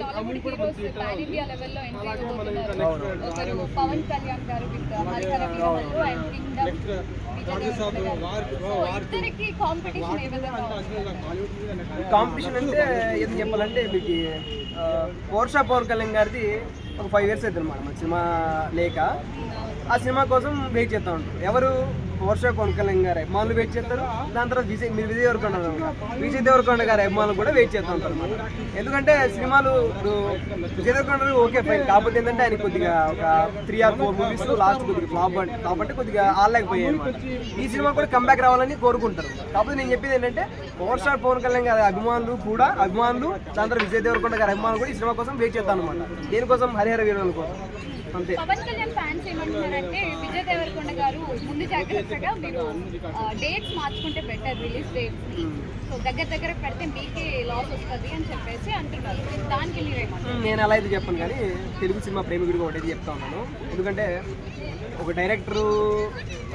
Tollywood heroes pan India లెవెల్లో entry ఇవ్వబోతున్నారు. ఒకరు పవన్ కళ్యాణ్ గారు with Harihara Veeramallu and Kingdom ఇద్దరికి కాంపిటీషన్ ఏ విధంగా కాంపిటీషన్ అంటే ఏం చెప్పాలంటే మీకు పవన్ కళ్యాణ్ గారిది ఒక 5 years అవుతుంది అన్నమాట. మన సినిమా లేక ఆ సినిమా కోసం వెయిట్ చేస్తూ ఉంటారు. ఎవరు పవన్ కళ్యాణ్ గారు అభిమానులు వెయిట్ చేస్తారు. దాని తర్వాత విజయ్ దేవరకొండ గారి అభిమానులు కూడా వెయిట్ చేస్తూ ఉంటారు అన్నమాట. ఎందుకంటే సినిమాలు ఇప్పుడు విజయ్ దేవరకొండ ఓకే ఫైన్, కాకపోతే ఏంటంటే ఆయన కొద్దిగా ఒక 3 or 4 movies లాస్ట్ కొద్దిగా ఫ్లాప్ కాబట్టి కొద్దిగా ఆడలేకపోయాయి అనమాట. ఈ సినిమా కూడా కంబ్యాక్ రావాలని కోరుకుంటారు. కాకపోతే నేను చెప్పేది ఏంటంటే పవన్ కళ్యాణ్ గారి అభిమానులు దాని తర్వాత విజయ్ దేవరకొండ గారి అభిమానులు కూడా ఈ సినిమా కోసం వెయిట్ చేస్తాను అనమాట. దేనికోసం? హరిహర వీరమల్లు కోసం. అంతే. పవన్ కళ్యాణ్ ఫ్యాన్స్ ఏమంటున్నారంటే విజయ్ దేవరకొండ గారు ముందు జాగ్రత్తగా మీరు డేట్స్ మార్చుకుంటే బెటర్, రిలీజ్ డేట్స్ సో దగ్గర పెడితే మీకే లాస్ వస్తుంది అని చెప్పేసి అంటున్నారు. దానికి మీరేమంటారు? నేను అలా అయితే చెప్పను, కానీ తెలుగు సినిమా ప్రేమికుడిగా ఒకటి చెప్తా ఉన్నాను. ఎందుకంటే ఒక డైరెక్టరు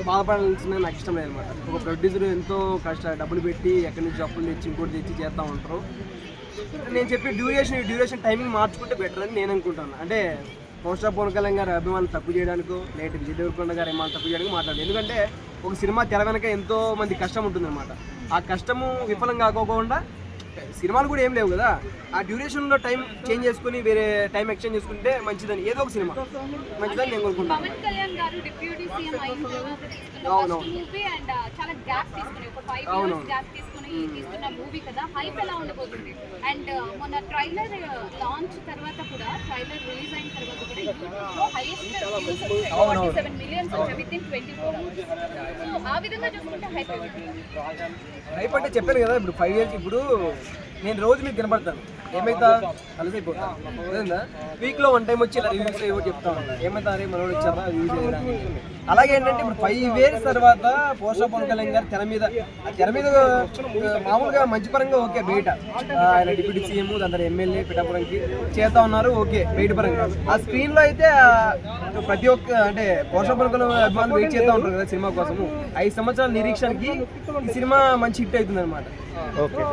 బాధపడాల్సిన నాకు ఇష్టం లేదనమాట. ఒక ప్రొడ్యూసర్ ఎంతో డబ్బులు పెట్టి ఎక్కడి నుంచి అప్పులు తెచ్చి ఇంకోటి తెచ్చి చేస్తూ ఉంటారు. నేను చెప్పే డ్యూరేషన్ టైమింగ్ మార్చుకుంటే బెటర్ అని నేను అనుకుంటాను. అంటే పవన్ కళ్యాణ్ గారి అభిమానులు తప్పు చేయడానికో లేట్ విజయ్ దేవరకొండ గారి అభిమానులు తప్పు చేయడానికి మాట్లాడాలి. ఎందుకంటే ఒక సినిమా తెర వెనక ఎంతో మంది కష్టం ఉంటుందన్నమాట. ఆ కష్టము విఫలం కాకోకుండా సినిమాలు కూడా ఏం లేవు కదా, ఆ డ్యూరేషన్లో టైం చేంజ్ చేసుకుని వేరే టైం ఎక్స్చేంజ్ చేసుకుంటే మంచిదని, ఏదో ఒక సినిమా మంచిదని నేను కోరుకుంటాను. పవన్ కళ్యాణ్ గారు డిప్యూటీ సీఎం అయిన మూవీ అండ్ చాలా గ్యాప్ తీసుకుని ఒక 5 years గ్యాప్ తీసుకుని తీసుకున్న మూవీ కదా, హైప్ ఎలా ఉండబోతుంది? అండ్ మొన్న ట్రైలర్ లాంచ్ తర్వాత కూడా, ట్రైలర్ రిలీజ్ అయిన తర్వాత కూడా యూట్యూబ్లో హైయెస్ట్ వ్యూస్ వచ్చాయి, 47 million వచ్చాయి విత్ ఇన్ 24 hours. సో ఆ విధంగా చూసుకుంటే హైప్ అంటే చెప్పాను కదా, ఇప్పుడు 5 years ఇప్పుడు నేను రోజు మీకు కనపడతాను, ఏమైతా కలిసిపోతా అదేందా, వీక్లో 1 time వచ్చి ఇలా రివ్యూస్ ఏవో చెప్తా ఉంటాను. ఏమైతే అరే మనోడు వచ్చారా రివ్యూస్ చేయడానికి. అలాగే ఏంటంటే ఇప్పుడు 5 years తర్వాత పవన్ కళ్యాణ్ గారు తెర మీద మామూలుగా మంచి పరంగా ఓకే, బయట ఆయన డిప్యూటీ సీఎం దాని ఎమ్మెల్యే పిఠాపురంకి చేస్తూ ఉన్నారు ఓకే బయట పరంగా. ఆ స్క్రీన్లో అయితే ప్రతి ఒక్క అంటే పవన్ కళ్యాణ్ అభిమానులు వెయిట్ చేస్తూ ఉంటారు కదా సినిమా కోసము. 5 సంవత్సరాల నిరీక్షణకి ఈ సినిమా మంచి హిట్ అవుతుంది అనమాట. ఓకే.